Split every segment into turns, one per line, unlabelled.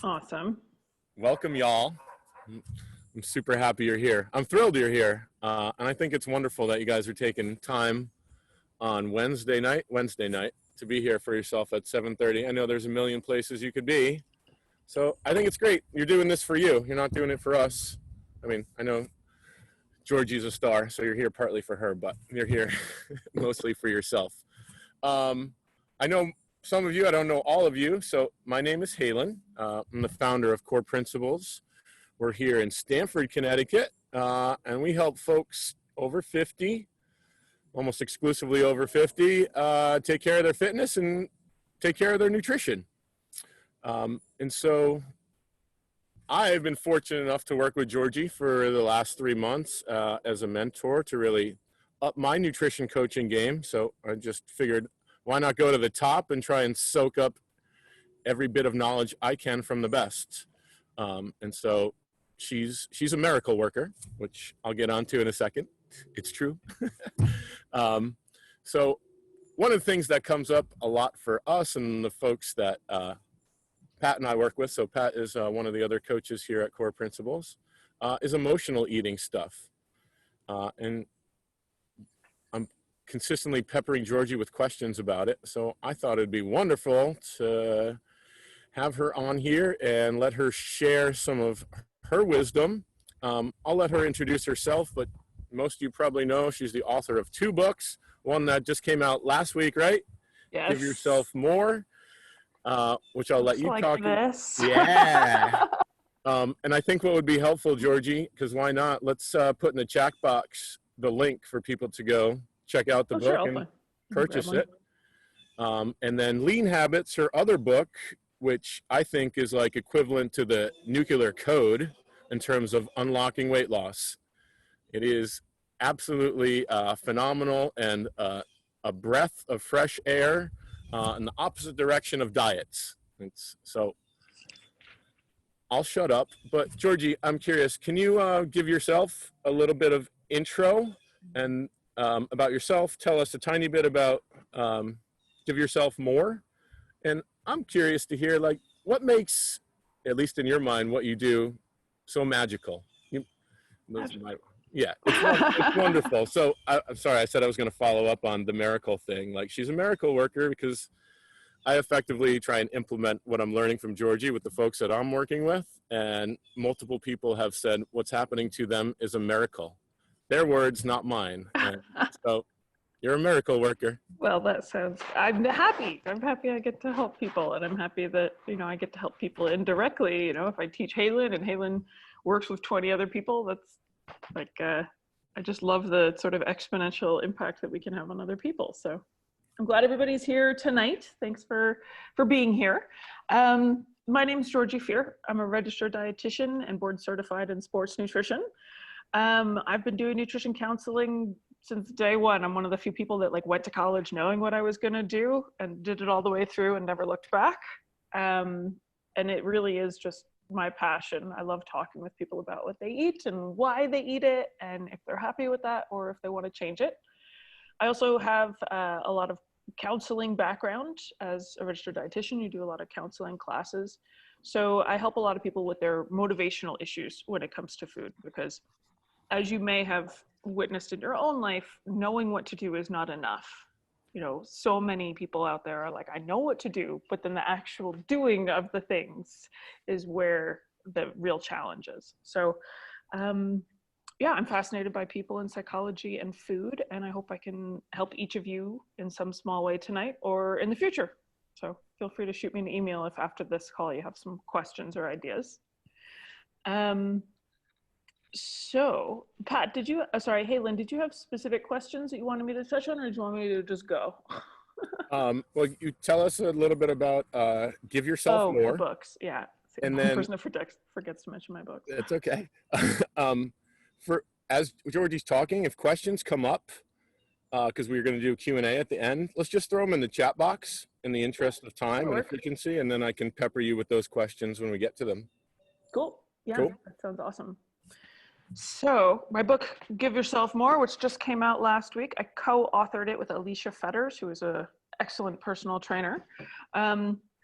Awesome.
Welcome, y'all. I'm super happy you're here. I'm thrilled you're here. And I think it's wonderful that you guys are taking time on Wednesday night to be here for yourself at 7:30. I know there's a million places you could be. So I think it's great. You're doing this for you. You're not doing it for us. I mean, I know Georgie's a star, so you're here partly for her, but you're here mostly for yourself. I know some of you, I don't know all of you. So my name is Halen. I'm the founder of Core Principles. We're here in Stamford, Connecticut, and we help folks over 50, almost exclusively over 50, take care of their fitness and take care of their nutrition. And so I've been fortunate enough to work with Georgie for the last 3 months as a mentor to really up my nutrition coaching game. So I just figured, why not go to the top and try and soak up every bit of knowledge I can from the best. And so she's a miracle worker, which I'll get onto in a second. It's true. So one of the things that comes up a lot for us and the folks that Pat and I work with, so Pat is one of the other coaches here at Core Principles, is emotional eating stuff. And I'm consistently peppering Georgie with questions about it. So I thought it'd be wonderful to have her on here and let her share some of her wisdom. I'll let her introduce herself, but most of you probably know she's the author of 2 books, one that just came out last week, right?
Yes.
Give Yourself More, which I'll let you
like
talk.
This.
Yeah. And I think what would be helpful, Georgie, because why not? Let's put in the chat box the link for people to go check out the book and purchase it. And then Lean Habits, her other book, which I think is like equivalent to the nuclear code in terms of unlocking weight loss. It is absolutely phenomenal and a breath of fresh air in the opposite direction of diets. So I'll shut up, but Georgie, I'm curious, can you give yourself a little bit of intro and about yourself? Tell us a tiny bit about Give Yourself More. And I'm curious to hear, like, what makes, at least in your mind, what you do so magical? Yeah, it's wonderful. So I'm sorry, I said I was going to follow up on the miracle thing. Like, she's a miracle worker because I effectively try and implement what I'm learning from Georgie with the folks that I'm working with. And multiple people have said what's happening to them is a miracle. Their words, not mine. And so you're a miracle worker.
Well, that sounds, I'm happy I get to help people, and I'm happy that, I get to help people indirectly. If I teach Halen and Halen works with 20 other people, that's like, I just love the sort of exponential impact that we can have on other people. So I'm glad everybody's here tonight. Thanks for being here. My name is Georgie Fear. I'm a registered dietitian and board certified in sports nutrition. I've been doing nutrition counseling since day one. I'm one of the few people that went to college knowing what I was going to do and did it all the way through and never looked back. And it really is just my passion. I love talking with people about what they eat and why they eat it, and if they're happy with that or if they want to change it. I also have a lot of counseling background. As a registered dietitian, you do a lot of counseling classes. So I help a lot of people with their motivational issues when it comes to food, because as you may have witnessed in your own life, knowing what to do is not enough. So many people out there are like, I know what to do, but then the actual doing of the things is where the real challenge is. So, yeah, I'm fascinated by people and psychology and food, and I hope I can help each of you in some small way tonight or in the future. So feel free to shoot me an email if after this call you have some questions or ideas. So Pat, Halen, did you have specific questions that you wanted me to touch on, or did you want me to just go?
Well, you tell us a little bit about Give Yourself More.
My books, yeah.
And
I'm
then
the person that forgets to mention my books.
It's okay. As Georgie's talking, if questions come up, because we're going to do Q&A at the end, let's just throw them in the chat box in the interest of time and efficiency, and then I can pepper you with those questions when we get to them.
Cool. Yeah,
cool.
That sounds awesome. So my book, Give Yourself More, which just came out last week, I co-authored it with Alicia Fetters, who is an excellent personal trainer.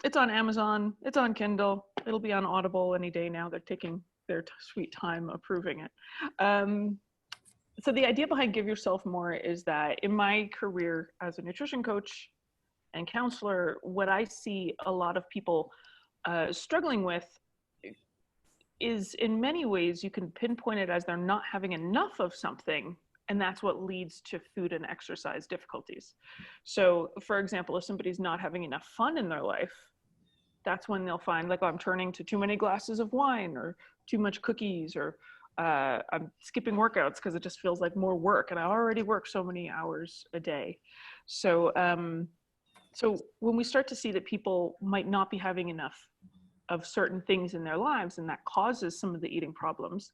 It's on Amazon. It's on Kindle. It'll be on Audible any day now. They're taking their sweet time approving it. So the idea behind Give Yourself More is that in my career as a nutrition coach and counselor, what I see a lot of people struggling with is, in many ways, you can pinpoint it as they're not having enough of something, and that's what leads to food and exercise difficulties. So, for example, if somebody's not having enough fun in their life, that's when they'll find, like, oh, I'm turning to too many glasses of wine or too much cookies, or I'm skipping workouts because it just feels like more work, and I already work so many hours a day. So, so when we start to see that people might not be having enough of certain things in their lives, and that causes some of the eating problems,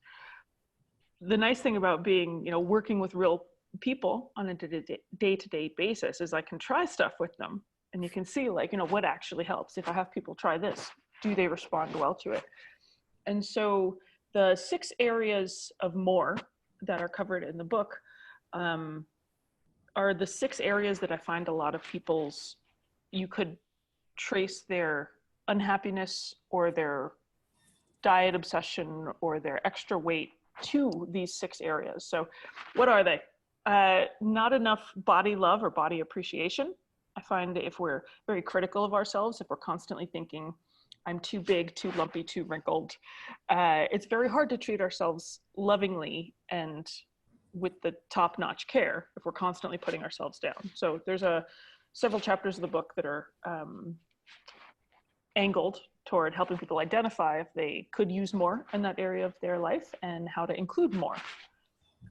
the nice thing about being, working with real people on a day-to-day basis is I can try stuff with them, and you can see, like, what actually helps. If I have people try this, do they respond well to it? And so the 6 areas of more that are covered in the book are the 6 areas that I find a lot of people's, you could trace their unhappiness or their diet obsession or their extra weight to these 6 areas. So what are they? Not enough body love or body appreciation. I find that if we're very critical of ourselves, if we're constantly thinking, I'm too big, too lumpy, too wrinkled, it's very hard to treat ourselves lovingly and with the top-notch care if we're constantly putting ourselves down. So there's several chapters of the book that are angled toward helping people identify if they could use more in that area of their life and how to include more.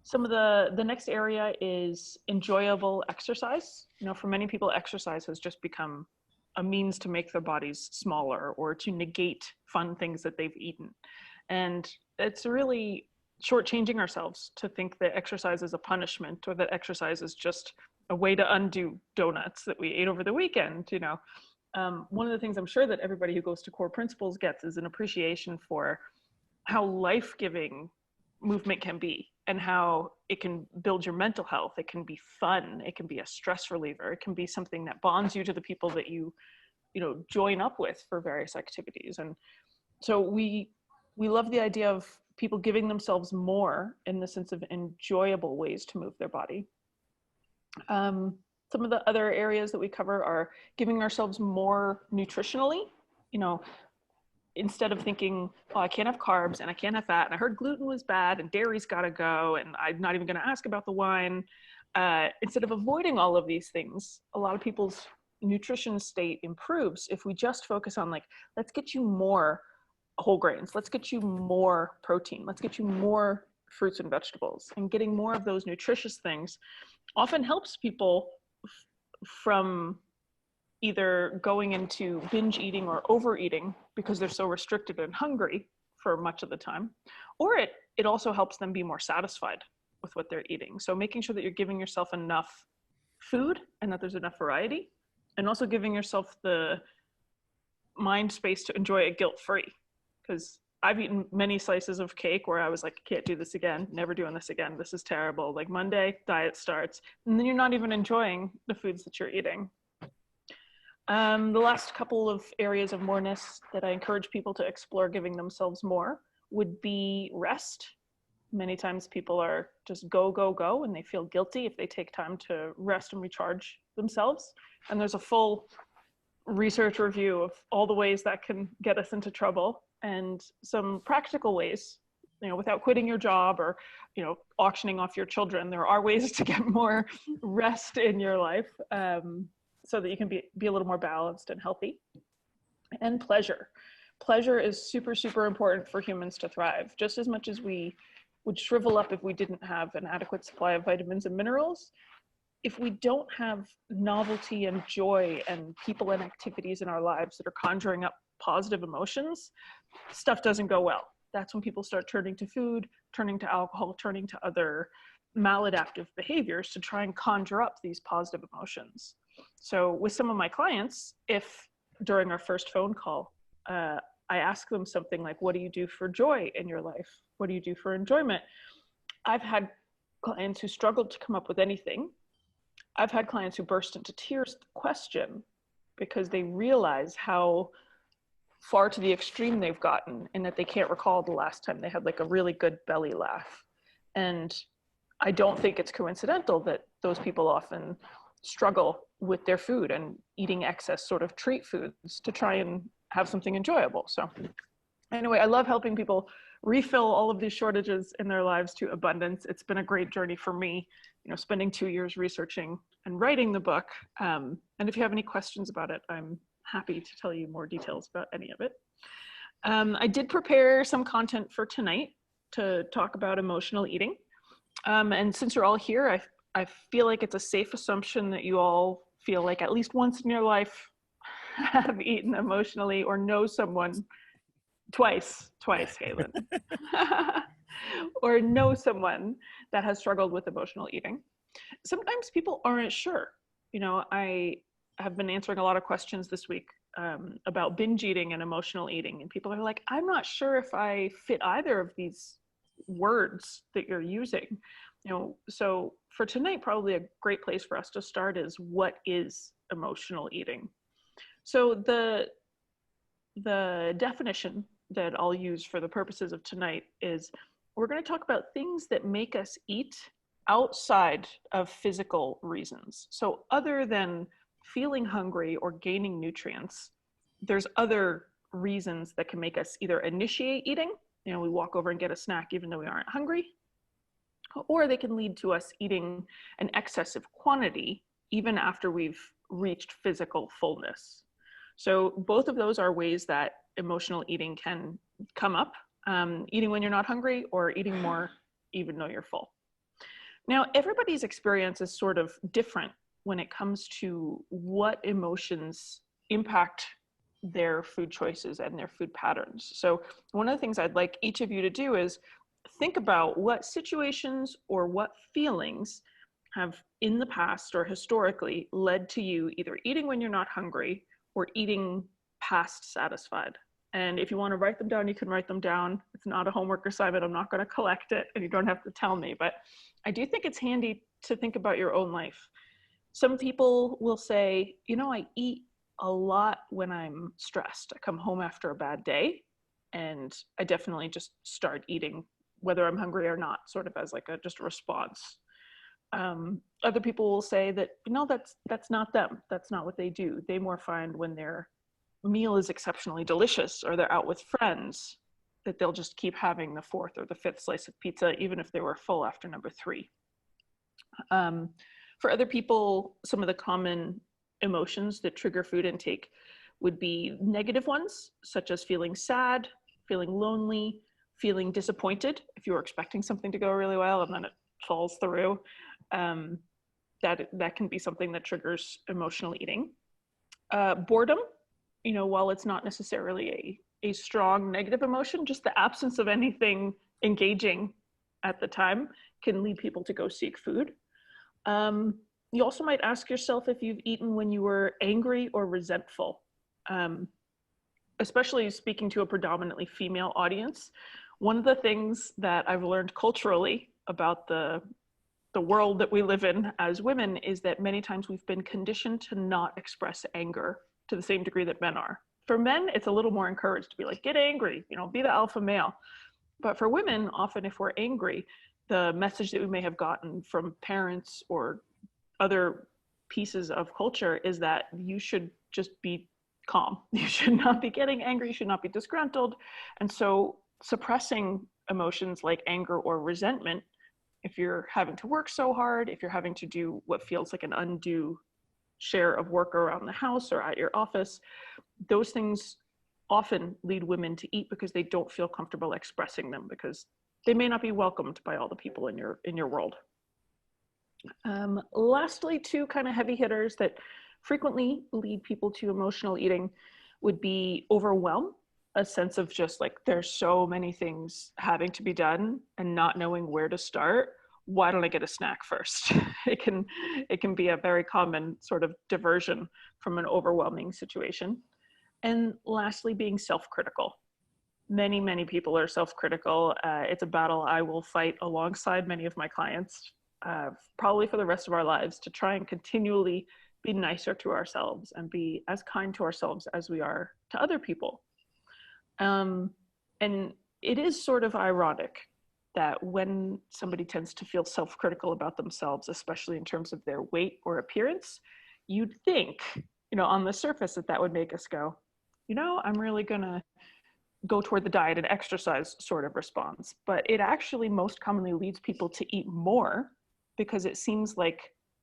Some of the next area is enjoyable exercise. For many people, exercise has just become a means to make their bodies smaller or to negate fun things that they've eaten. And it's really shortchanging ourselves to think that exercise is a punishment, or that exercise is just a way to undo donuts that we ate over the weekend. One of the things I'm sure that everybody who goes to Core Principles gets is an appreciation for how life-giving movement can be, and how it can build your mental health. It can be fun. It can be a stress reliever. It can be something that bonds you to the people that you join up with for various activities. And so we love the idea of people giving themselves more in the sense of enjoyable ways to move their body. Some of the other areas that we cover are giving ourselves more nutritionally. Instead of thinking, oh, I can't have carbs and I can't have fat, and I heard gluten was bad and dairy's got to go, and I'm not even going to ask about the wine. Instead of avoiding all of these things, a lot of people's nutrition state improves if we just focus on, like, let's get you more whole grains, let's get you more protein, let's get you more fruits and vegetables. And getting more of those nutritious things often helps people from either going into binge eating or overeating because they're so restricted and hungry for much of the time, or it also helps them be more satisfied with what they're eating. So making sure that you're giving yourself enough food and that there's enough variety, and also giving yourself the mind space to enjoy it guilt-free. Because I've eaten many slices of cake where I was like, can't do this again, never doing this again, this is terrible. Like Monday, diet starts, and then you're not even enjoying the foods that you're eating. The last couple of areas of moreness that I encourage people to explore giving themselves more would be rest. Many times people are just go, go, go, and they feel guilty if they take time to rest and recharge themselves. And there's a full research review of all the ways that can get us into trouble, and some practical ways, without quitting your job or, auctioning off your children. There are ways to get more rest in your life, so that you can be a little more balanced and healthy. And pleasure. Pleasure is super, super important for humans to thrive. Just as much as we would shrivel up if we didn't have an adequate supply of vitamins and minerals, if we don't have novelty and joy and people and activities in our lives that are conjuring up positive emotions, stuff doesn't go well. That's when people start turning to food, turning to alcohol, turning to other maladaptive behaviors to try and conjure up these positive emotions. So with some of my clients, if during our first phone call, I ask them something like, what do you do for joy in your life? What do you do for enjoyment? I've had clients who struggled to come up with anything. I've had clients who burst into tears at the question. because they realize how far to the extreme they've gotten, and that they can't recall the last time they had like a really good belly laugh. And I don't think it's coincidental that those people often struggle with their food and eating excess sort of treat foods to try and have something enjoyable. So anyway, I love helping people refill all of these shortages in their lives to abundance. It's been a great journey for me, spending 2 years researching and writing the book. And if you have any questions about it, I'm happy to tell you more details about any of it. I did prepare some content for tonight to talk about emotional eating. And since you're all here, I feel like it's a safe assumption that you all feel like at least once in your life have eaten emotionally or know someone twice, Halen, or know someone that has struggled with emotional eating. Sometimes people aren't sure. I have been answering a lot of questions this week about binge eating and emotional eating, and people are like, I'm not sure if I fit either of these words that you're using. So for tonight, probably a great place for us to start is, what is emotional eating? So the definition that I'll use for the purposes of tonight is, we're going to talk about things that make us eat outside of physical reasons. So other than feeling hungry or gaining nutrients, there's other reasons that can make us either initiate eating, we walk over and get a snack even though we aren't hungry, or they can lead to us eating an excessive quantity even after we've reached physical fullness. So both of those are ways that emotional eating can come up, eating when you're not hungry or eating more even though you're full. Now, everybody's experience is sort of different when it comes to what emotions impact their food choices and their food patterns. So one of the things I'd like each of you to do is think about what situations or what feelings have in the past or historically led to you either eating when you're not hungry or eating past satisfied. And if you want to write them down, you can write them down. It's not a homework assignment. I'm not going to collect it, and you don't have to tell me, but I do think it's handy to think about your own life. Some people will say, I eat a lot when I'm stressed. I come home after a bad day and I definitely just start eating whether I'm hungry or not, sort of as like just a response. Other people will say that, that's not them. That's not what they do. They more find when their meal is exceptionally delicious or they're out with friends that they'll just keep having the fourth or the fifth slice of pizza, even if they were full after number 3. For other people, some of the common emotions that trigger food intake would be negative ones, such as feeling sad, feeling lonely, feeling disappointed if you were expecting something to go really well and then it falls through. That can be something that triggers emotional eating. Boredom, while it's not necessarily a strong negative emotion, just the absence of anything engaging at the time can lead people to go seek food. You also might ask yourself if you've eaten when you were angry or resentful. Especially speaking to a predominantly female audience, one of the things that I've learned culturally about the world that we live in as women is that many times we've been conditioned to not express anger to the same degree that men are. For men, it's a little more encouraged to be like, get angry, be the alpha male. But for women, often if we're angry, the message that we may have gotten from parents or other pieces of culture is that you should just be calm. You should not be getting angry. You should not be disgruntled. And so suppressing emotions like anger or resentment, if you're having to work so hard, if you're having to do what feels like an undue share of work around the house or at your office, those things often lead women to eat because they don't feel comfortable expressing them, because they may not be welcomed by all the people in your world. Lastly, 2 kind of heavy hitters that frequently lead people to emotional eating would be overwhelm, a sense of just like, there's so many things having to be done and not knowing where to start. Why don't I get a snack first? It can be a very common sort of diversion from an overwhelming situation. And lastly, being self-critical. Many people are self-critical. It's a battle I will fight alongside many of my clients, probably for the rest of our lives, to try and continually be nicer to ourselves and be as kind to ourselves as we are to other people. And it is sort of ironic that when somebody tends to feel self-critical about themselves, especially in terms of their weight or appearance, you'd think, on the surface that would make us go, I'm really gonna go toward the diet and exercise sort of response. But it actually most commonly leads people to eat more because it seems like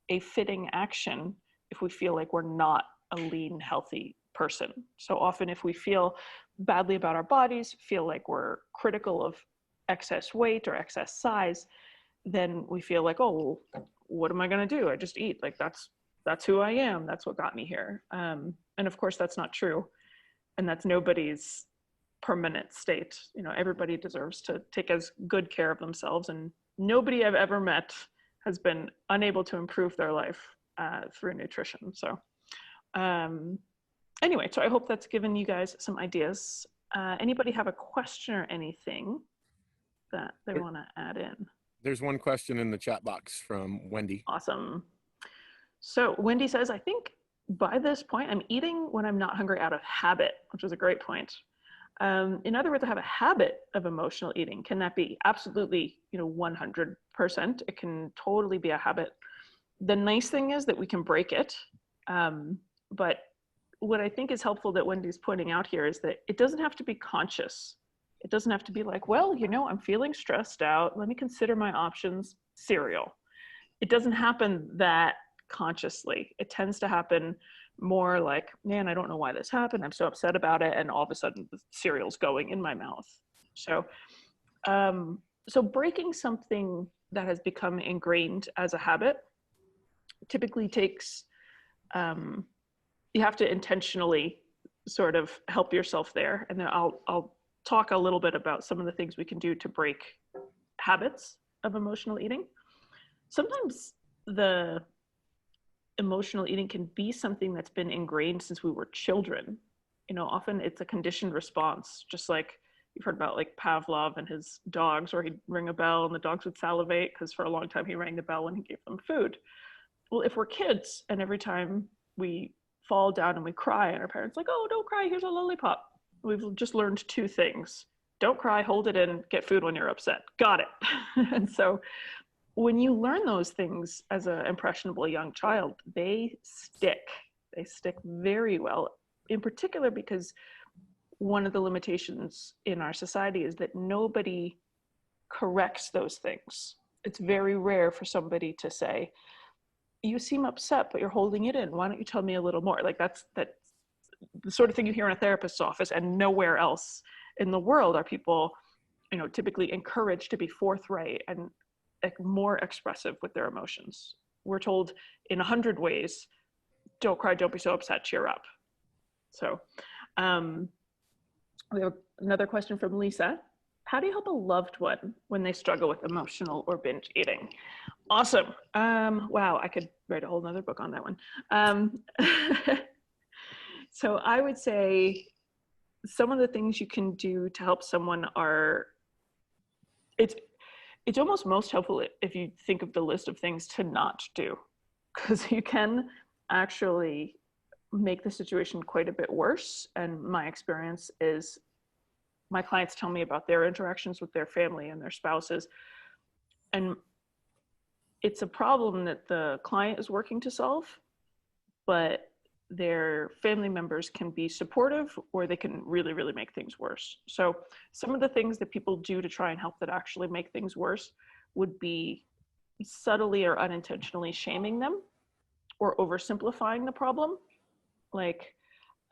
a fitting action if we feel like we're not a lean, healthy person. So often if we feel badly about our bodies, feel like we're critical of excess weight or excess size, then we feel like, oh, what am I going to do? I just eat. Like that's who I am. That's what got me here. And of course that's not true. And that's nobody's permanent state. Everybody deserves to take as good care of themselves, and nobody I've ever met has been unable to improve their life through nutrition. So anyway, so I hope that's given you guys some ideas. Anybody have a question or anything that they want to add in?
There's one question in the chat box from Wendy.
Awesome. So Wendy says, I think by this point, I'm eating when I'm not hungry out of habit, which is a great point. In other words, I have a habit of emotional eating. Can that be? Absolutely, 100%. It can totally be a habit. The nice thing is that we can break it. But what I think is helpful that Wendy's pointing out here is that it doesn't have to be conscious. It doesn't have to be like, well, I'm feeling stressed out. Let me consider my options. Cereal. It doesn't happen that consciously. It tends to happen more like, man, I don't know why this happened. I'm so upset about it. And all of a sudden the cereal's going in my mouth. So, so breaking something that has become ingrained as a habit typically takes, you have to intentionally sort of help yourself there. And then I'll talk a little bit about some of the things we can do to break habits of emotional eating. Sometimes the emotional eating can be something that's been ingrained since we were children. Often it's a conditioned response, just like you've heard about like Pavlov and his dogs, where he'd ring a bell and the dogs would salivate because for a long time he rang the bell when he gave them food. Well, if we're kids and every time we fall down and we cry and our parents like, oh, don't cry, here's a lollipop. We've just learned two things. Don't cry, hold it in, get food when you're upset. Got it. And so when you learn those things as an impressionable young child, they stick. They stick very well, in particular because one of the limitations in our society is that nobody corrects those things. It's very rare for somebody to say, you seem upset, but you're holding it in. Why don't you tell me a little more? Like that's the sort of thing you hear in a therapist's office, and nowhere else in the world are people, typically encouraged to be forthright and more expressive with their emotions. We're told in 100 ways, don't cry, don't be so upset, cheer up. So we have another question from Lisa. How do you help a loved one when they struggle with emotional or binge eating? Awesome. Wow, I could write a whole nother book on that one. So I would say some of the things you can do to help someone are, it's almost most helpful if you think of the list of things to not do, because you can actually make the situation quite a bit worse. And my experience is my clients tell me about their interactions with their family and their spouses. And it's a problem that the client is working to solve, but their family members can be supportive or they can really, really make things worse. So some of the things that people do to try and help that actually make things worse would be subtly or unintentionally shaming them or oversimplifying the problem. Like,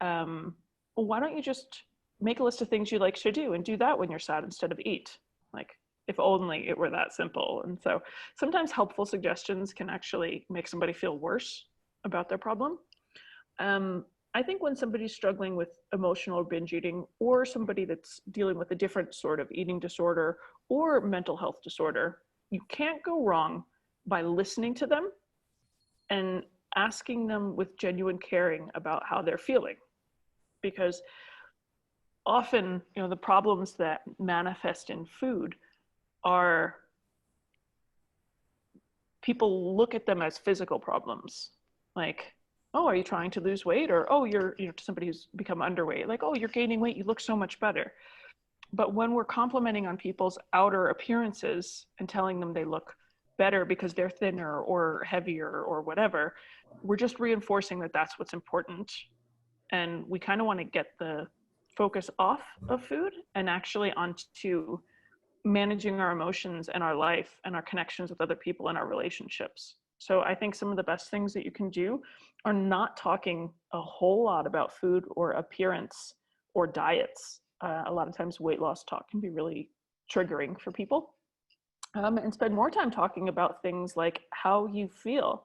well, why don't you just make a list of things you like to do and do that when you're sad instead of eat? Like, if only it were that simple. And so sometimes helpful suggestions can actually make somebody feel worse about their problem. I think when somebody's struggling with emotional binge eating, or somebody that's dealing with a different sort of eating disorder or mental health disorder, you can't go wrong by listening to them and asking them with genuine caring about how they're feeling. Because often, the problems that manifest in food are, people look at them as physical problems. Like, oh, are you trying to lose weight? Or, oh, you're, to somebody who's become underweight, like, oh, you're gaining weight, you look so much better. But when we're complimenting on people's outer appearances and telling them they look better because they're thinner or heavier or whatever, we're just reinforcing that that's what's important. And we kind of want to get the focus off of food and actually onto managing our emotions and our life and our connections with other people and our relationships. So I think some of the best things that you can do are not talking a whole lot about food or appearance or diets. A lot of times weight loss talk can be really triggering for people. And spend more time talking about things like how you feel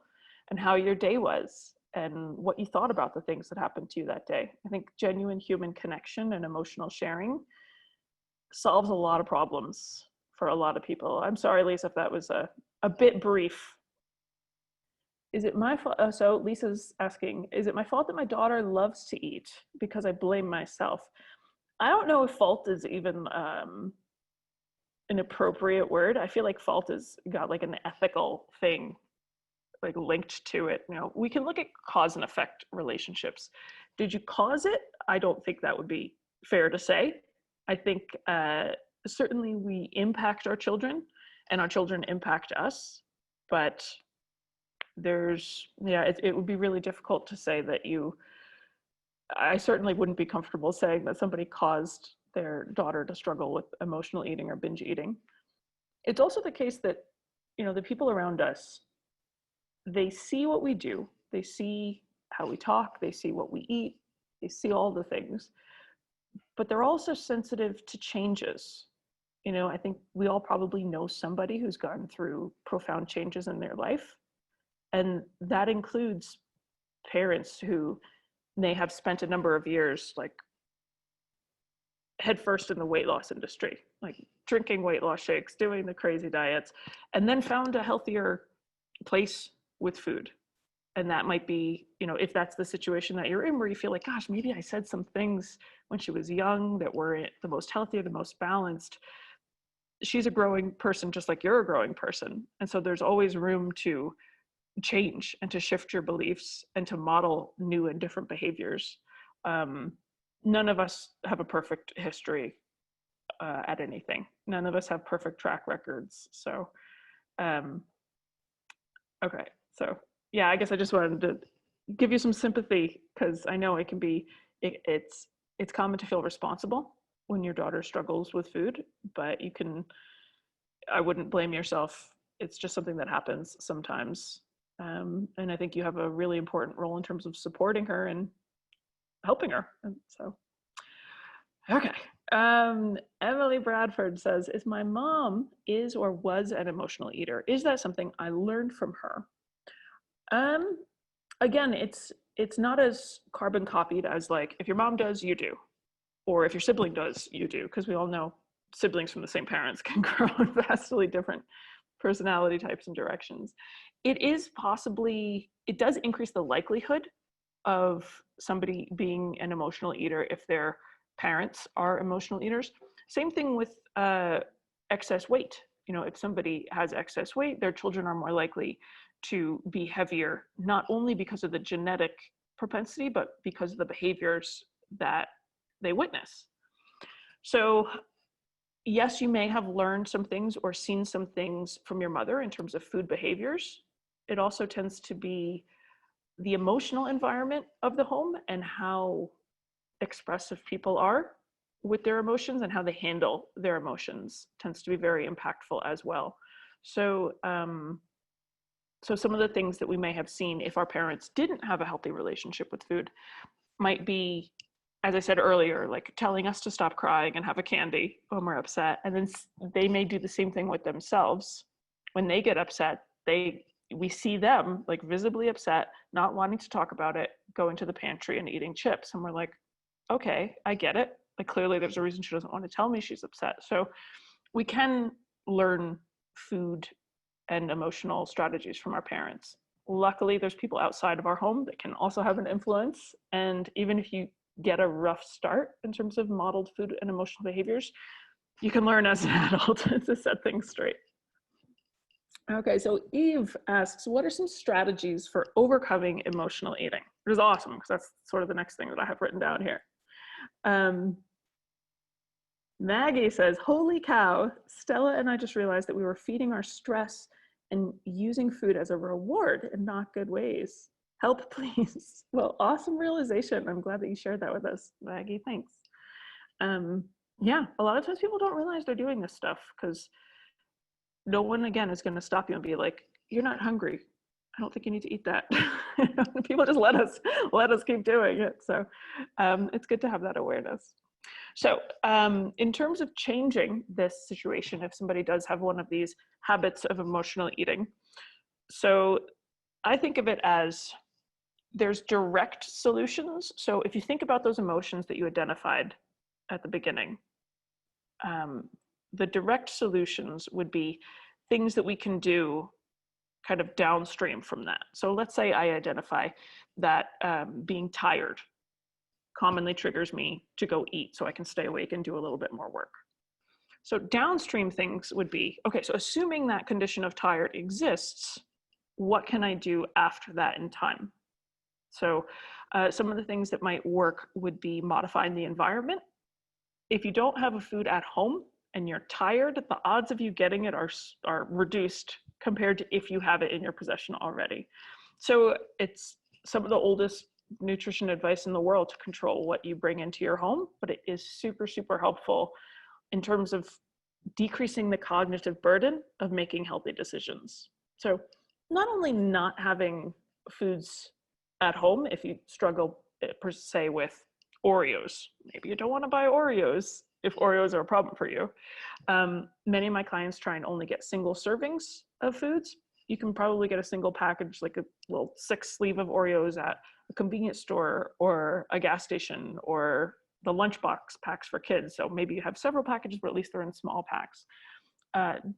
and how your day was and what you thought about the things that happened to you that day. I think genuine human connection and emotional sharing solves a lot of problems for a lot of people. I'm sorry, Lisa, if that was a bit brief. Is it my fault? So Lisa's asking, is it my fault that my daughter loves to eat because I blame myself? I don't know if fault is even an appropriate word. I feel like fault has got like an ethical thing like linked to it. We can look at cause and effect relationships. Did you cause it? I don't think that would be fair to say. I think certainly we impact our children and our children impact us, but it would be really difficult to say that I certainly wouldn't be comfortable saying that somebody caused their daughter to struggle with emotional eating or binge eating. It's also the case that, the people around us, they see what we do, they see how we talk, they see what we eat, they see all the things, but they're also sensitive to changes. I think we all probably know somebody who's gone through profound changes in their life. And that includes parents who may have spent a number of years like headfirst in the weight loss industry, like drinking weight loss shakes, doing the crazy diets, and then found a healthier place with food. And that might be, if that's the situation that you're in, where you feel like, gosh, maybe I said some things when she was young that weren't the most healthy or the most balanced. She's a growing person, just like you're a growing person. And so there's always room to change and to shift your beliefs and to model new and different behaviors. None of us have a perfect history at anything. None of us have perfect track records. So, okay. So yeah, I guess I just wanted to give you some sympathy, because I know it can be, it's common to feel responsible when your daughter struggles with food, but I wouldn't blame yourself. It's just something that happens sometimes. And I think you have a really important role in terms of supporting her and helping her. And so, okay. Emily Bradford says, "Is my mom or was an emotional eater? Is that something I learned from her?" Again, it's not as carbon copied as like, if your mom does, you do, or if your sibling does, you do, because we all know siblings from the same parents can grow in vastly different personality types and directions. It does increase the likelihood of somebody being an emotional eater if their parents are emotional eaters. Same thing with excess weight. If somebody has excess weight, their children are more likely to be heavier, not only because of the genetic propensity, but because of the behaviors that they witness. So yes, you may have learned some things or seen some things from your mother in terms of food behaviors. It also tends to be the emotional environment of the home and how expressive people are with their emotions and how they handle their emotions tends to be very impactful as well. So, so some of the things that we may have seen if our parents didn't have a healthy relationship with food might be, as I said earlier, like telling us to stop crying and have a candy when we're upset. And then they may do the same thing with themselves. When they get upset, we see them like visibly upset, not wanting to talk about it, going to the pantry and eating chips. And we're like, okay, I get it. Like clearly there's a reason she doesn't want to tell me she's upset. So we can learn food and emotional strategies from our parents. Luckily, there's people outside of our home that can also have an influence. And even if you get a rough start in terms of modeled food and emotional behaviors, you can learn as an adult to set things straight. Okay, so Eve asks, what are some strategies for overcoming emotional eating? Which is awesome, because that's sort of the next thing that I have written down here. Um, Maggie says, holy cow, Stella and I just realized that we were feeding our stress and using food as a reward in not good ways. Help, please. Well, awesome realization. I'm glad that you shared that with us, Maggie. Thanks. Um, yeah, a lot of times people don't realize they're doing this stuff because no one, again, is going to stop you and be like, you're not hungry. I don't think you need to eat that. People just let us keep doing it. So it's good to have that awareness. So in terms of changing this situation, if somebody does have one of these habits of emotional eating, so I think of it as there's direct solutions. So if you think about those emotions that you identified at the beginning, the direct solutions would be things that we can do kind of downstream from that. So let's say I identify that being tired commonly triggers me to go eat so I can stay awake and do a little bit more work. So downstream things would be, okay, so assuming that condition of tired exists, what can I do after that in time? So some of the things that might work would be modifying the environment. If you don't have a food at home and you're tired, the odds of you getting it are reduced compared to if you have it in your possession already. So it's some of the oldest nutrition advice in the world to control what you bring into your home, but it is super, super helpful in terms of decreasing the cognitive burden of making healthy decisions. So not only not having foods at home, if you struggle per se with Oreos, maybe you don't want to buy Oreos if Oreos are a problem for you. Many of my clients try and only get single servings of foods. You can probably get a single package, like a little 6 sleeve of Oreos at a convenience store or a gas station or the lunchbox packs for kids. So maybe you have several packages, but at least they're in small packs.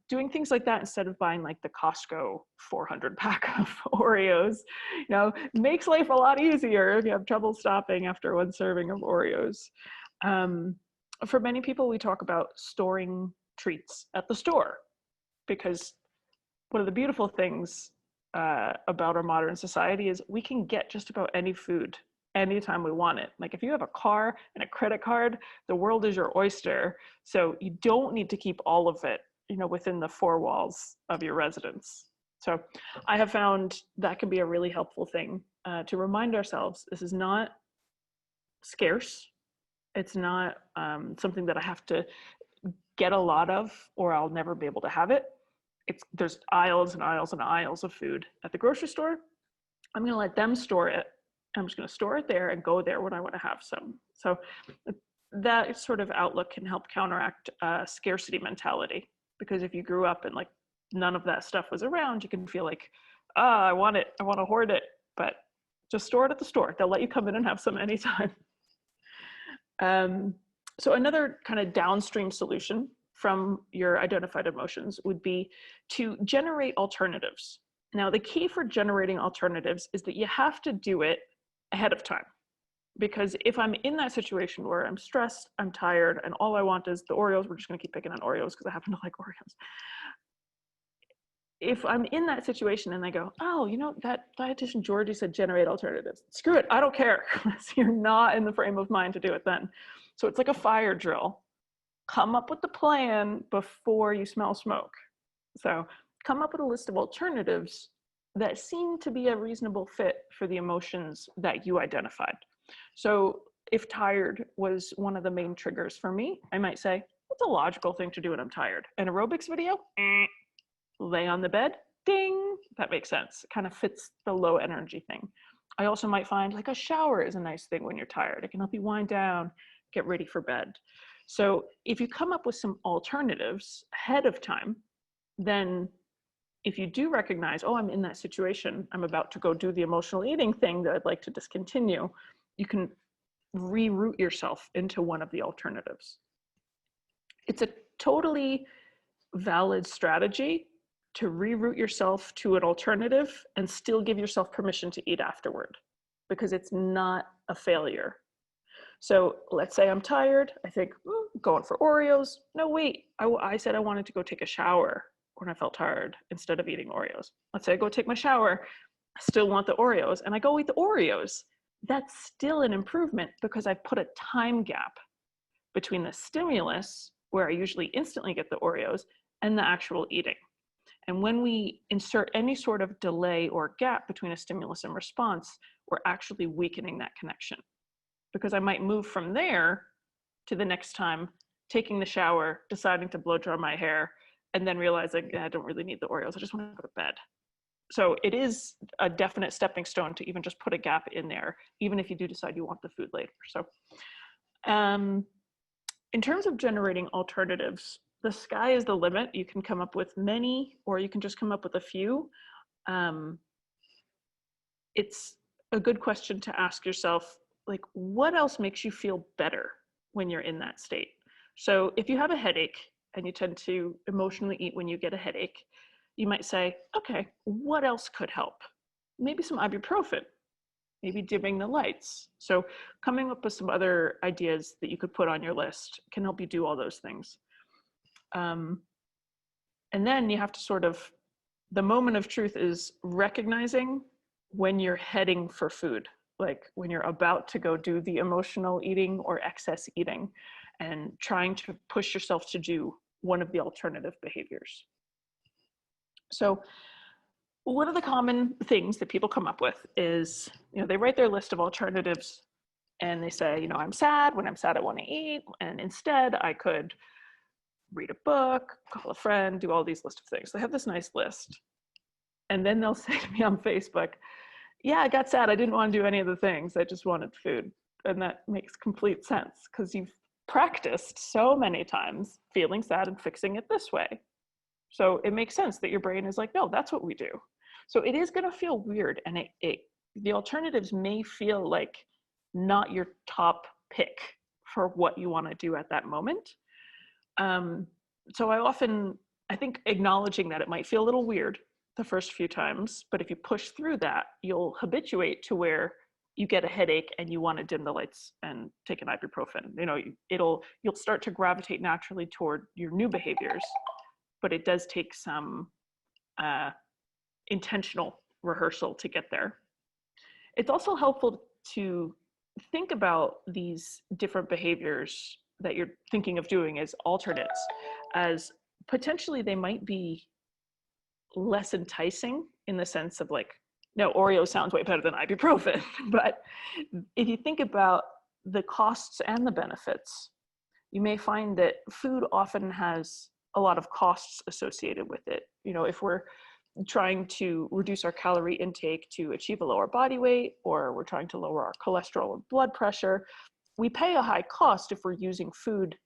Doing things like that instead of buying like the Costco 400 pack of Oreos, makes life a lot easier if you have trouble stopping after one serving of Oreos. For many people, we talk about storing treats at the store because one of the beautiful things about our modern society is we can get just about any food anytime we want it. Like if you have a car and a credit card, the world is your oyster. So you don't need to keep all of it, within the 4 walls of your residence. So I have found that can be a really helpful thing to remind ourselves this is not scarce. It's not something that I have to get a lot of or I'll never be able to have it. There's aisles and aisles and aisles of food at the grocery store. I'm going to let them store it. I'm just going to store it there and go there when I want to have some. So that sort of outlook can help counteract scarcity mentality. Because if you grew up and like none of that stuff was around, you can feel like, I want it, I want to hoard it, but just store it at the store. They'll let you come in and have some anytime. So another kind of downstream solution from your identified emotions would be to generate alternatives. Now, the key for generating alternatives is that you have to do it ahead of time. Because if I'm in that situation where I'm stressed, I'm tired, and all I want is the Oreos, we're just going to keep picking on Oreos because I happen to like Oreos. If I'm in that situation and I go, that dietitian Georgie said generate alternatives. Screw it, I don't care. You're not in the frame of mind to do it then. So it's like a fire drill. Come up with the plan before you smell smoke. So come up with a list of alternatives that seem to be a reasonable fit for the emotions that you identified. So if tired was one of the main triggers for me, I might say, what's a logical thing to do when I'm tired? An aerobics video? Lay on the bed? Ding! That makes sense. It kind of fits the low energy thing. I also might find like a shower is a nice thing when you're tired. It can help you wind down, get ready for bed. So if you come up with some alternatives ahead of time, then if you do recognize, I'm in that situation, I'm about to go do the emotional eating thing that I'd like to discontinue, you can reroute yourself into one of the alternatives. It's a totally valid strategy to reroute yourself to an alternative and still give yourself permission to eat afterward, because it's not a failure. So let's say I'm tired. I think, going for Oreos. No, wait, I said I wanted to go take a shower. when I felt tired instead of eating Oreos. Let's say I go take my shower, I still want the Oreos, and I go eat the Oreos. That's still an improvement because I put a time gap between the stimulus, where I usually instantly get the Oreos, and the actual eating. And when we insert any sort of delay or gap between a stimulus and response, we're actually weakening that connection. Because I might move from there to the next time, taking the shower, deciding to blow dry my hair, and then realizing I don't really need the Oreos, I just want to go to bed. So it is a definite stepping stone to even just put a gap in there, even if you do decide you want the food later. So in terms of generating alternatives, the sky is the limit. You can come up with many, or you can just come up with a few. It's a good question to ask yourself, like, what else makes you feel better when you're in that state? So if you have a headache and you tend to emotionally eat when you get a headache, you might say, okay, what else could help? Maybe some ibuprofen, maybe dimming the lights. So coming up with some other ideas that you could put on your list can help you do all those things. And then you have to sort of, the moment of truth is recognizing when you're heading for food, like when you're about to go do the emotional eating or excess eating, and trying to push yourself to do one of the alternative behaviors. So one of the common things that people come up with is, they write their list of alternatives and they say, I'm sad. When I'm sad, I want to eat. And instead I could read a book, call a friend, do all these list of things. They have this nice list. And then they'll say to me on Facebook, yeah, I got sad. I didn't want to do any of the things. I just wanted food. And that makes complete sense because you've practiced so many times feeling sad and fixing it this way. So it makes sense that your brain is like, no, that's what we do. So it is going to feel weird. And the alternatives may feel like not your top pick for what you want to do at that moment. So I think acknowledging that it might feel a little weird the first few times, but if you push through that, you'll habituate to where you get a headache and you want to dim the lights and take an ibuprofen. You'll start to gravitate naturally toward your new behaviors, but it does take some intentional rehearsal to get there. It's also helpful to think about these different behaviors that you're thinking of doing as alternates, as potentially they might be less enticing in the sense of like, no, Oreo sounds way better than ibuprofen. But if you think about the costs and the benefits, you may find that food often has a lot of costs associated with it. If we're trying to reduce our calorie intake to achieve a lower body weight, or we're trying to lower our cholesterol and blood pressure, we pay a high cost if we're using food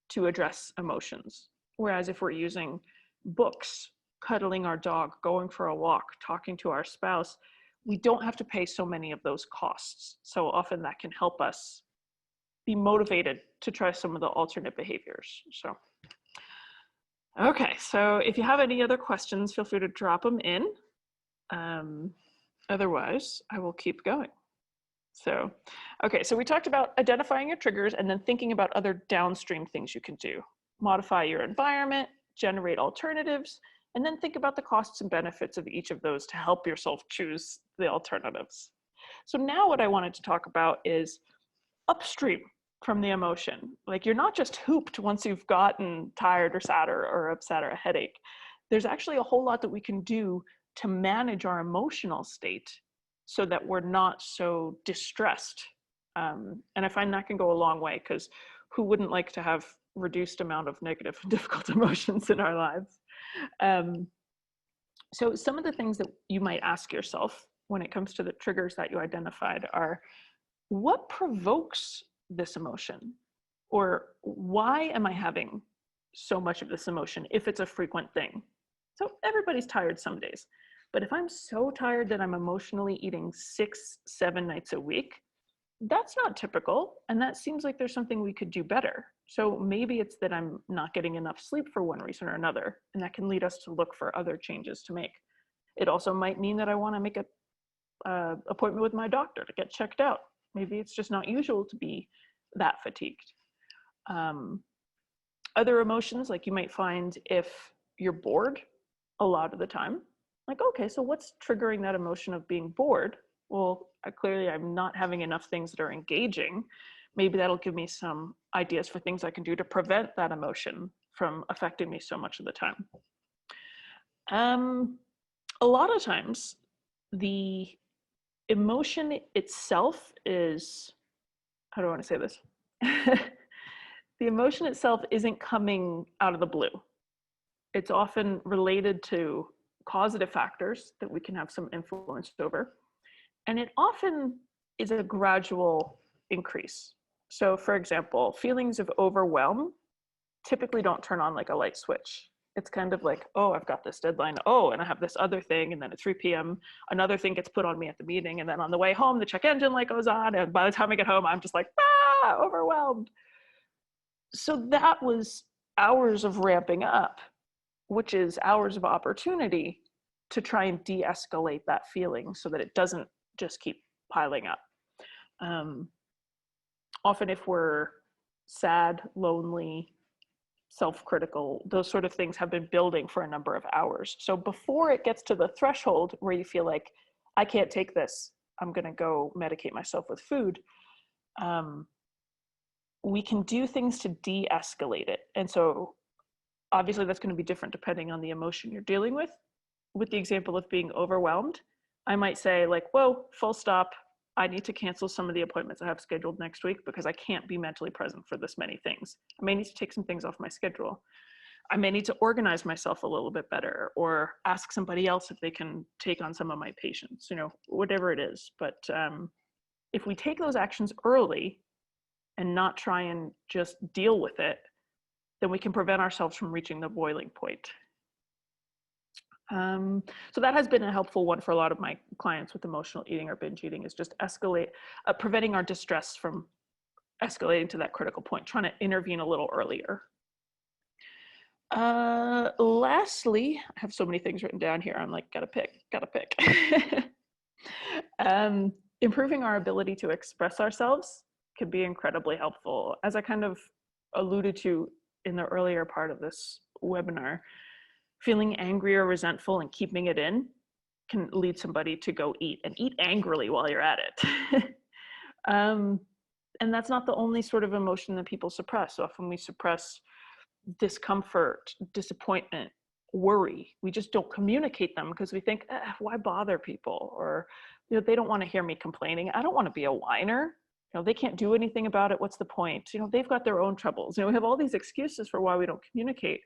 to address emotions. Whereas if we're using books, cuddling our dog, going for a walk, talking to our spouse, we don't have to pay so many of those costs. So often that can help us be motivated to try some of the alternate behaviors. Okay, so if you have any other questions, feel free to drop them in. Otherwise, I will keep going. So we talked about identifying your triggers and then thinking about other downstream things you can do. Modify your environment, generate alternatives, and then think about the costs and benefits of each of those to help yourself choose the alternatives. So now what I wanted to talk about is upstream from the emotion. Like, you're not just hooped once you've gotten tired or sad or upset or a headache. There's actually a whole lot that we can do to manage our emotional state so that we're not so distressed. And I find that can go a long way, because who wouldn't like to have reduced amount of negative and difficult emotions in our lives? So some of the things that you might ask yourself when it comes to the triggers that you identified are, what provokes this emotion? Or why am I having so much of this emotion if it's a frequent thing? So everybody's tired some days. But if I'm so tired that I'm emotionally eating 6-7 nights a week, that's not typical. And that seems like there's something we could do better. So maybe it's that I'm not getting enough sleep for one reason or another. And that can lead us to look for other changes to make. It also might mean that I want to make an appointment with my doctor to get checked out. Maybe it's just not usual to be that fatigued. Other emotions, like you might find if you're bored a lot of the time. Like, okay, so what's triggering that emotion of being bored? Well, clearly I'm not having enough things that are engaging. Maybe that'll give me some ideas for things I can do to prevent that emotion from affecting me so much of the time. A lot of times, the emotion itself is, how do I want to say this? The emotion itself isn't coming out of the blue. It's often related to causative factors that we can have some influence over. And it often is a gradual increase. So, for example, feelings of overwhelm typically don't turn on like a light switch. It's kind of like, oh, I've got this deadline. Oh, and I have this other thing. And then at 3 p.m., another thing gets put on me at the meeting. And then on the way home, the check engine light goes on. And by the time I get home, I'm just like, overwhelmed. So that was hours of ramping up, which is hours of opportunity to try and de-escalate that feeling so that it doesn't just keep piling up. Often if we're sad, lonely, self-critical, those sort of things have been building for a number of hours. So before it gets to the threshold where you feel like, I can't take this, I'm gonna go medicate myself with food, we can do things to de-escalate it. And so obviously that's going to be different depending on the emotion you're dealing with. With the example of being overwhelmed, I might say like, whoa, full stop. I need to cancel some of the appointments I have scheduled next week because I can't be mentally present for this many things. I may need to take some things off my schedule. I may need to organize myself a little bit better or ask somebody else if they can take on some of my patients, whatever it is. But if we take those actions early and not try and just deal with it, then we can prevent ourselves from reaching the boiling point. So that has been a helpful one for a lot of my clients with emotional eating or binge eating, is just preventing our distress from escalating to that critical point, trying to intervene a little earlier. Lastly, I have so many things written down here. I'm like, gotta pick. Improving our ability to express ourselves can be incredibly helpful. As I kind of alluded to in the earlier part of this webinar, feeling angry or resentful and keeping it in can lead somebody to go eat and eat angrily while you're at it. And that's not the only sort of emotion that people suppress. Often we suppress discomfort, disappointment, worry. We just don't communicate them because we think, why bother people? Or, they don't want to hear me complaining. I don't want to be a whiner. They can't do anything about it. What's the point? They've got their own troubles. We have all these excuses for why we don't communicate,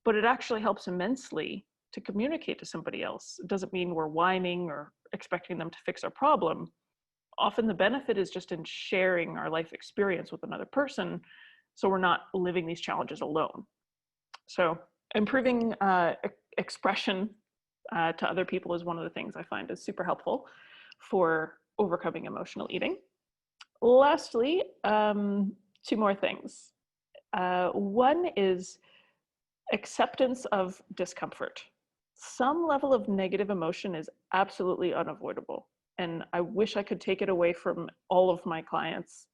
but it actually helps immensely to communicate to somebody else. It doesn't mean we're whining or expecting them to fix our problem. Often the benefit is just in sharing our life experience with another person, so we're not living these challenges alone. So improving expression to other people is one of the things I find is super helpful for overcoming emotional eating. Lastly, 2 more things. One is acceptance of discomfort. Some level of negative emotion is absolutely unavoidable. And I wish I could take it away from all of my clients.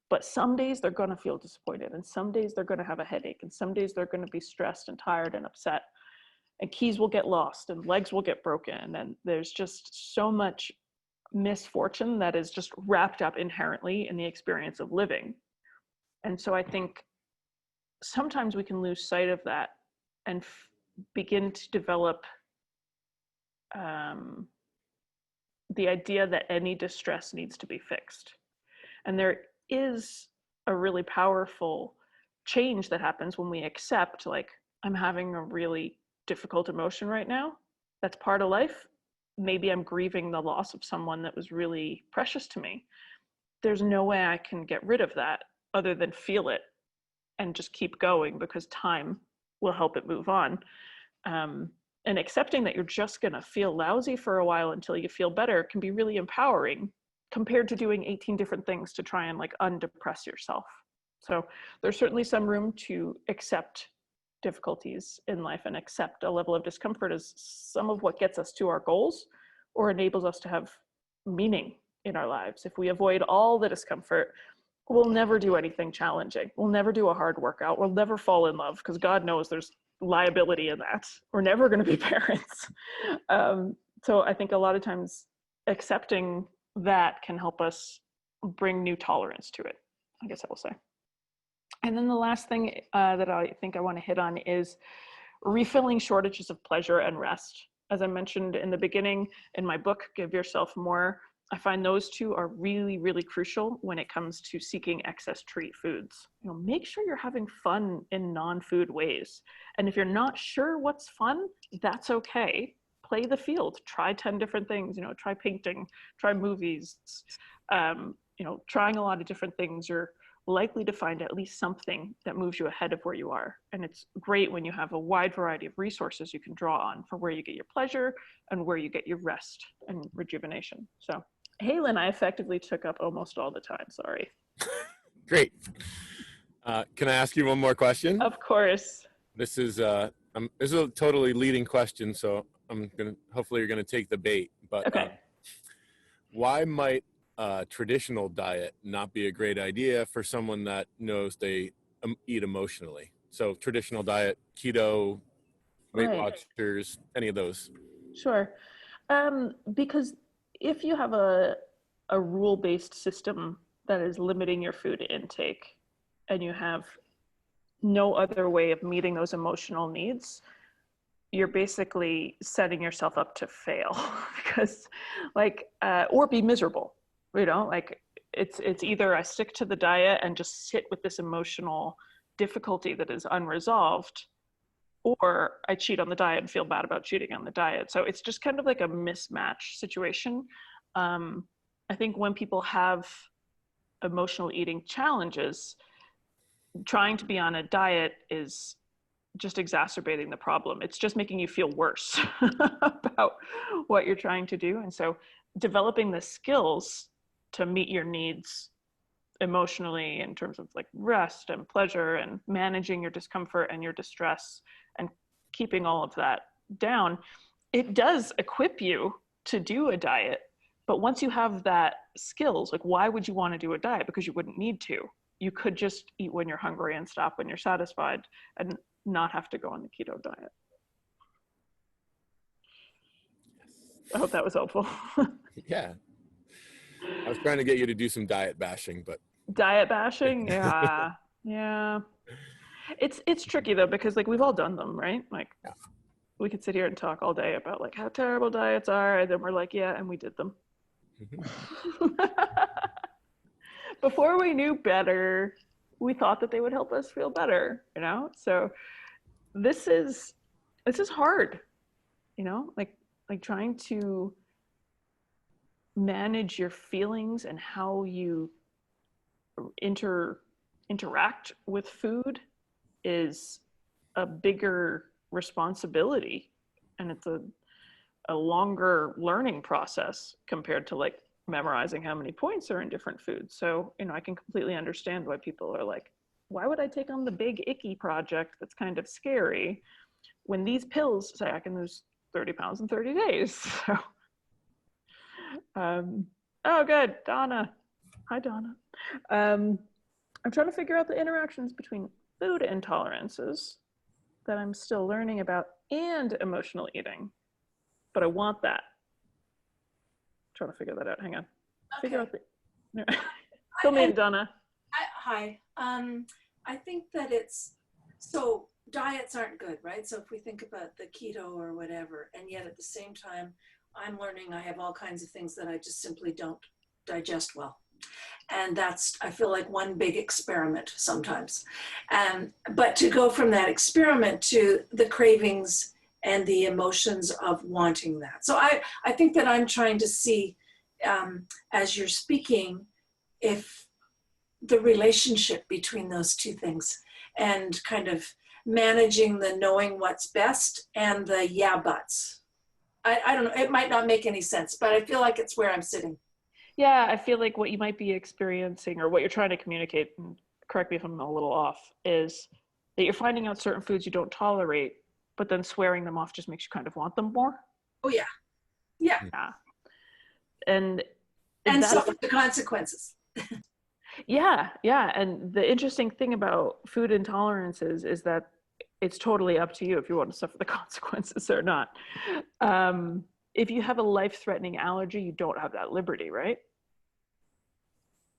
But some days they're going to feel disappointed, and some days they're going to have a headache, and some days they're going to be stressed and tired and upset. And keys will get lost, and legs will get broken. And there's just so much misfortune that is just wrapped up inherently in the experience of living. And so I think sometimes we can lose sight of that and begin to develop the idea that any distress needs to be fixed. And there is a really powerful change that happens when we accept, like, I'm having a really difficult emotion right now. That's part of life. Maybe I'm grieving the loss of someone that was really precious to me. There's no way I can get rid of that other than feel it and just keep going, because time will help it move on. And accepting that you're just going to feel lousy for a while until you feel better can be really empowering, compared to doing 18 different things to try and like undepress yourself. So there's certainly some room to accept difficulties in life and accept a level of discomfort as some of what gets us to our goals or enables us to have meaning in our lives. If we avoid all the discomfort, we'll never do anything challenging. We'll never do a hard workout. We'll never fall in love, because God knows there's liability in that. We're never going to be parents. So I think a lot of times accepting that can help us bring new tolerance to it, I guess I will say. And then the last thing that I think I want to hit on is refilling shortages of pleasure and rest. As I mentioned in the beginning, in my book, Give Yourself More, I find those two are really, really crucial when it comes to seeking excess treat foods. Make sure you're having fun in non-food ways. And if you're not sure what's fun, that's okay. Play the field, try 10 different things, try painting, try movies, trying a lot of different things. You're likely to find at least something that moves you ahead of where you are. And it's great when you have a wide variety of resources you can draw on for where you get your pleasure and where you get your rest and rejuvenation. So Halen, I effectively took up almost all the time, sorry.
Great. Can I ask you one more question?
Of course.
This is a totally leading question, so hopefully you're gonna take the bait. But
okay.
Why might a traditional diet not be a great idea for someone that knows they eat emotionally? So traditional diet, keto, Weight Watchers, any of those?
Sure. Because if you have a rule-based system that is limiting your food intake and you have no other way of meeting those emotional needs, you're basically setting yourself up to fail because or be miserable, it's either I stick to the diet and just sit with this emotional difficulty that is unresolved, or I cheat on the diet and feel bad about cheating on the diet. So it's just kind of like a mismatch situation. I think when people have emotional eating challenges, trying to be on a diet is just exacerbating the problem. It's just making you feel worse about what you're trying to do. And so developing the skills to meet your needs emotionally in terms of rest and pleasure and managing your discomfort and your distress and keeping all of that down, it does equip you to do a diet. But once you have that skills, why would you want to do a diet? Because you wouldn't need to. You could just eat when you're hungry and stop when you're satisfied and not have to go on the keto diet. I hope that was helpful.
Yeah. I was trying to get you to do some diet bashing, but.
Diet bashing? Yeah. Yeah. It's tricky though, because we've all done them, right?
Yeah.
We could sit here and talk all day about how terrible diets are, and then we're yeah, and we did them. Before we knew better, we thought that they would help us feel better, So this is hard, trying to manage your feelings and how you interact with food is a bigger responsibility, and it's a longer learning process compared to memorizing how many points are in different foods. So I can completely understand why people are why would I take on the big icky project that's kind of scary when these pills say I can lose 30 pounds in 30 days? So oh good, Donna. Hi, Donna. I'm trying to figure out the interactions between food intolerances that I'm still learning about and emotional eating, but I want that. I'm trying to figure that out. Hang on. Okay. Figure out the. Fill me in, Donna.
Hi. I think that diets aren't good, right? So if we think about the keto or whatever, and yet at the same time, I'm learning I have all kinds of things that I just simply don't digest well. And I feel like one big experiment sometimes. But to go from that experiment to the cravings and the emotions of wanting that. So I think that I'm trying to see, as you're speaking, if the relationship between those two things and kind of managing the knowing what's best and the yeah buts. I don't know, it might not make any sense, but I feel like it's where I'm sitting.
Yeah, I feel like what you might be experiencing or what you're trying to communicate, and correct me if I'm a little off, is that you're finding out certain foods you don't tolerate, but then swearing them off just makes you kind of want them more.
Oh, yeah. Yeah.
Yeah. And
suffer the consequences.
Yeah. And the interesting thing about food intolerances is that it's totally up to you if you want to suffer the consequences or not. If you have a life-threatening allergy, you don't have that liberty, right?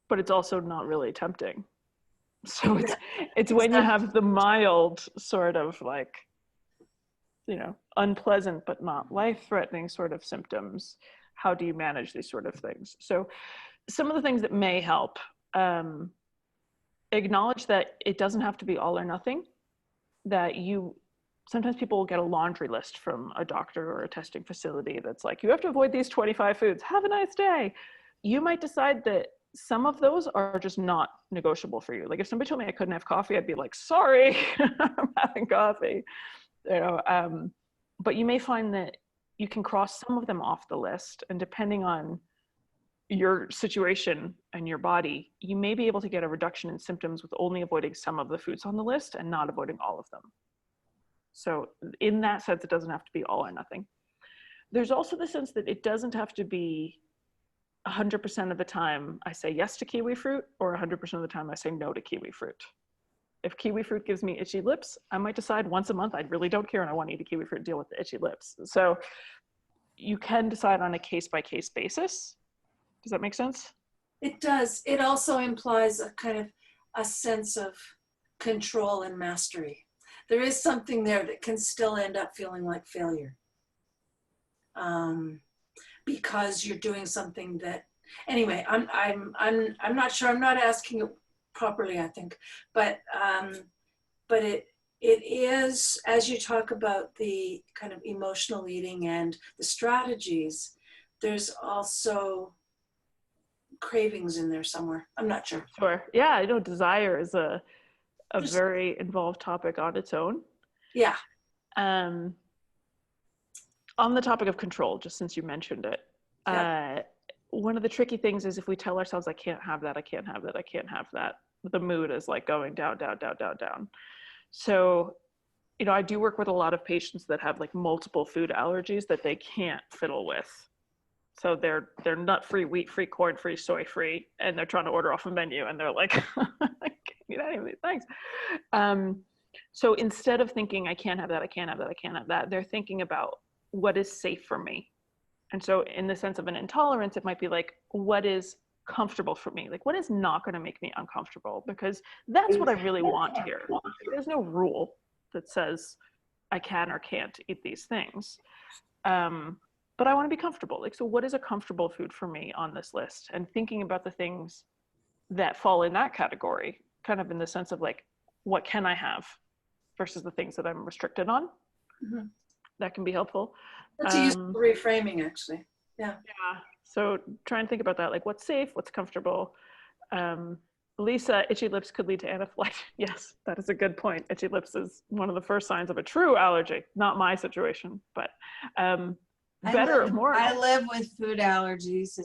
But it's also not really tempting. So it's when you have the mild sort of like, you know, unpleasant but not life-threatening sort of symptoms. How do you manage these sort of things? So some of the things that may help, acknowledge that it doesn't have to be all or nothing, that sometimes people will get a laundry list from a doctor or a testing facility that's like, you have to avoid these 25 foods. Have a nice day. You might decide that some of those are just not negotiable for you. Like if somebody told me I couldn't have coffee, I'd be like, sorry, I'm having coffee. You know, but you may find that you can cross some of them off the list, and depending on your situation and your body, you may be able to get a reduction in symptoms with only avoiding some of the foods on the list and not avoiding all of them. So in that sense, it doesn't have to be all or nothing. There's also the sense that it doesn't have to be 100% of the time I say yes to kiwi fruit, or 100% of the time I say no to kiwi fruit. If kiwi fruit gives me itchy lips, I might decide once a month I really don't care and I want to eat a kiwi fruit and deal with the itchy lips. So you can decide on a case-by-case basis. Does that make sense?
It does. It also implies a kind of a sense of control and mastery. There is something there that can still end up feeling like failure, because you're doing something that. Anyway, I'm not sure. I'm not asking it properly, I think, but it is, as you talk about the kind of emotional eating and the strategies, there's also cravings in there somewhere. I'm not sure.
Sure. Yeah, I know desire is a very involved topic on its own.
Yeah.
On the topic of control, just since you mentioned it, yeah. One of the tricky things is if we tell ourselves, I can't have that, I can't have that, I can't have that, the mood is like going down, down, down, down, down. So, you know, I do work with a lot of patients that have like multiple food allergies that they can't fiddle with. So they're nut-free, wheat-free, corn-free, soy-free, and they're trying to order off a menu, and they're like, I can't eat any of these things. So instead of thinking, I can't have that, I can't have that, I can't have that, they're thinking about what is safe for me. And so in the sense of an intolerance, it might be like, what is comfortable for me? Like, what is not going to make me uncomfortable? Because that's what I really want here. There's no rule that says I can or can't eat these things. But I want to be comfortable. Like, so what is a comfortable food for me on this list? And thinking about the things that fall in that category, kind of in the sense of like, what can I have versus the things that I'm restricted on? Mm-hmm. That can be helpful.
That's a useful reframing, actually. Yeah.
Yeah. So try and think about that. Like, what's safe? What's comfortable? Lisa, itchy lips could lead to anaphylactic. Yes, that is a good point. Itchy lips is one of the first signs of a true allergy. Not my situation, but more.
I live with food allergies.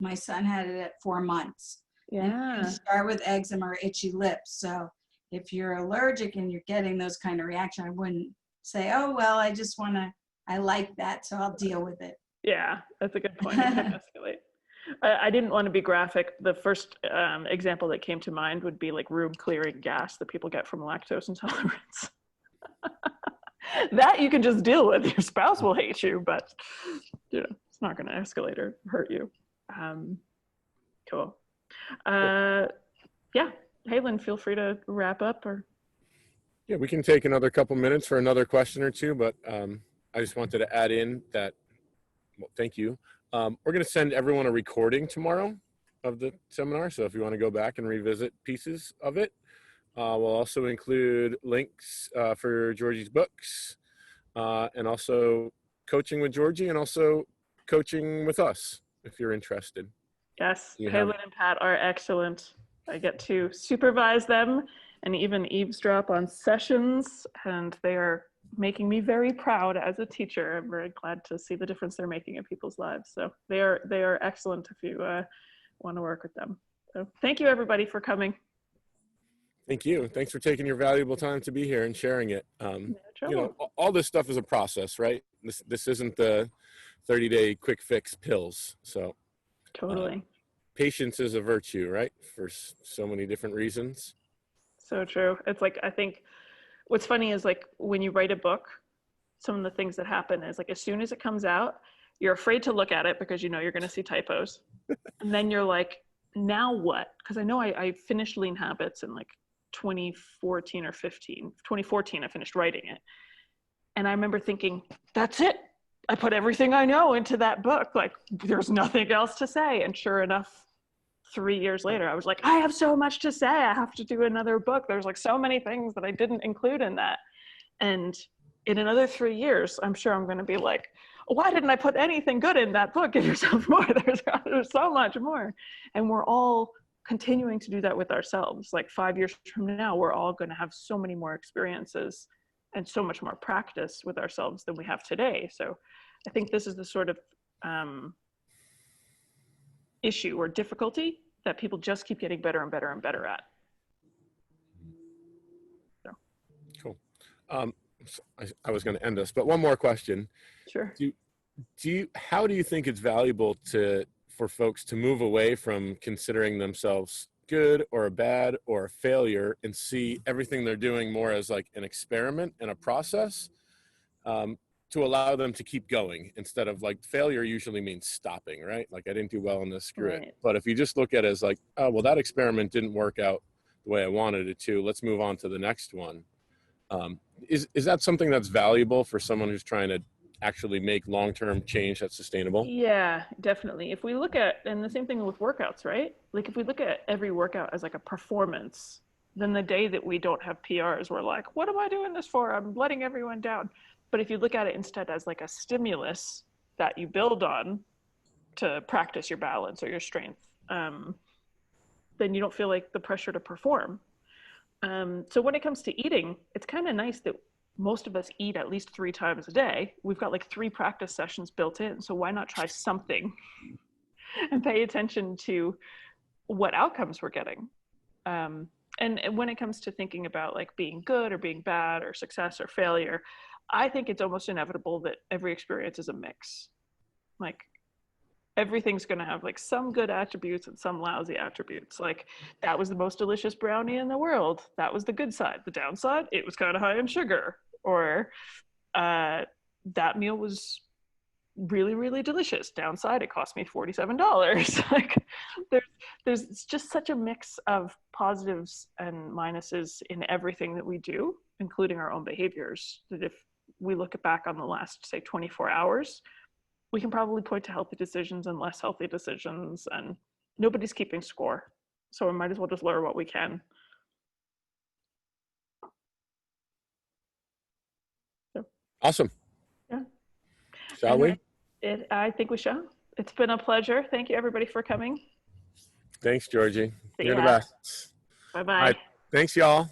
My son had it at 4 months.
Yeah.
You start with eczema or itchy lips. So if you're allergic and you're getting those kind of reactions, I wouldn't say, oh, well, I like that, so I'll deal with it.
Yeah, that's a good point. It can escalate. I didn't want to be graphic. The first example that came to mind would be like room clearing gas that people get from lactose intolerance. That you can just deal with. Your spouse will hate you, but you know, it's not going to escalate or hurt you. Cool. Yeah, Halen, feel free to wrap up. Or
yeah, we can take another couple minutes for another question or two, but I just wanted to add in that, well, thank you. We're going to send everyone a recording tomorrow of the seminar. So if you want to go back and revisit pieces of it, we'll also include links for Georgie's books and also coaching with Georgie and also coaching with us if you're interested.
Yes, Halen and Pat are excellent. I get to supervise them and even eavesdrop on sessions, and they are making me very proud as a teacher. I'm very glad to see the difference they're making in people's lives. So they are excellent if you want to work with them. So thank you everybody for coming.
Thank you. Thanks for taking your valuable time to be here and sharing it. You know, all this stuff is a process, right? This isn't the 30-day quick fix pills. So
totally.
Patience is a virtue, right? For so many different reasons.
So true. It's like, I think what's funny is like when you write a book, some of the things that happen is like as soon as it comes out, you're afraid to look at it because you know you're going to see typos. And then you're like, now what? Because I know I finished Lean Habits in like 2014 or 15. 2014, I finished writing it. And I remember thinking, that's it. I put everything I know into that book. Like, there's nothing else to say. And sure enough, 3 years later, I was like, I have so much to say. I have to do another book. There's like so many things that I didn't include in that. And in another 3 years, I'm sure I'm going to be like, why didn't I put anything good in that book? Give yourself more. There's so much more. And we're all continuing to do that with ourselves. Like 5 years from now, we're all going to have so many more experiences and so much more practice with ourselves than we have today. So I think this is the sort of issue or difficulty that people just keep getting better and better and better at. So.
Cool. I was going to end this, but one more question.
Sure.
How do you think it's valuable for folks to move away from considering themselves good or a bad or a failure and see everything they're doing more as like an experiment and a process, to allow them to keep going instead of like failure usually means stopping, right? Like I didn't do well in this, screw it. But if you just look at it as like, oh, well, that experiment didn't work out the way I wanted it to, let's move on to the next one. Is that something that's valuable for someone who's trying to actually make long-term change that's sustainable?
Yeah, definitely. If we look at, and the same thing with workouts, right? Like if we look at every workout as like a performance, then the day that we don't have PRs, we're like, what am I doing this for? I'm letting everyone down. But if you look at it instead as like a stimulus that you build on to practice your balance or your strength, then you don't feel like the pressure to perform. So when it comes to eating, it's kind of nice that most of us eat at least 3 times a day. We've got like 3 practice sessions built in. So why not try something and pay attention to what outcomes we're getting? And when it comes to thinking about like being good or being bad or success or failure, I think it's almost inevitable that every experience is a mix. Like everything's going to have like some good attributes and some lousy attributes. Like that was the most delicious brownie in the world. That was the good side. The downside, it was kind of high in sugar. Or that meal was really, really delicious. Downside, it cost me $47. Like there's just such a mix of positives and minuses in everything that we do, including our own behaviors, that if we look back on the last, say, 24 hours, we can probably point to healthy decisions and less healthy decisions, and nobody's keeping score. So we might as well just learn what we can. So.
Awesome.
Yeah.
Shall we?
I think we shall. It's been a pleasure. Thank you, everybody, for coming.
Thanks, Georgie.
See
You're the
ya.
best.
Bye-bye.
All right. Thanks, y'all.